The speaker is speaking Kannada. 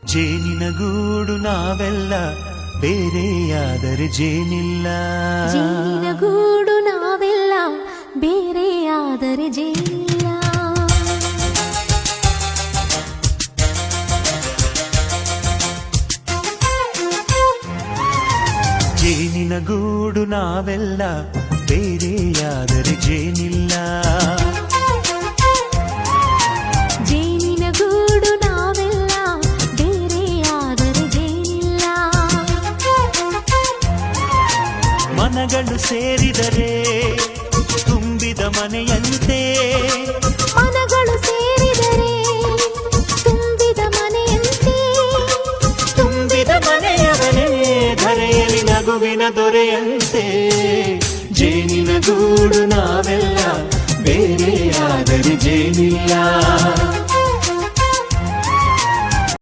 ಜೇನಿನ ಗೂಡು ನಾವೆಲ್ಲ ಬೇರೆಯಾದರೆ ಜೇನಿಲ್ಲ. ಜೇನಿನ ಗೂಡು ನಾವೆಲ್ಲ ಬೇರೆಯಾದರೆ ಜೇನಿಲ್ಲ. ಜೇನಿನ ಗೂಡು ನಾವೆಲ್ಲ ಬೇರೆಯಾದರೆ ಜೇನಿಲ್ಲ. ಜೇನಿನ ಗೂಡು ನಾವೆಲ್ಲ ಬೇರೆಯಾದರೆ ಜೇನಿಲ್ಲ. ಮನಗಳು ಸೇರಿದರೆ ತುಂಬಿದ ಮನೆಯಂತೆ. ಮನಗಳು ಸೇರಿದರೆ ತುಂಬಿದ ಮನೆಯಂತೆ. ತುಂಬಿದ ಮನೆಯವನೇ ಧರೆಯಲ್ಲಿ ನಗುವಿನ ದೊರೆಯಂತೆ. ಜೇನಿನ ಗೂಡು ನಾವೆಲ್ಲ ಬೇರೆಯಾದರೆ ಜೇನಿಲ್ಲ.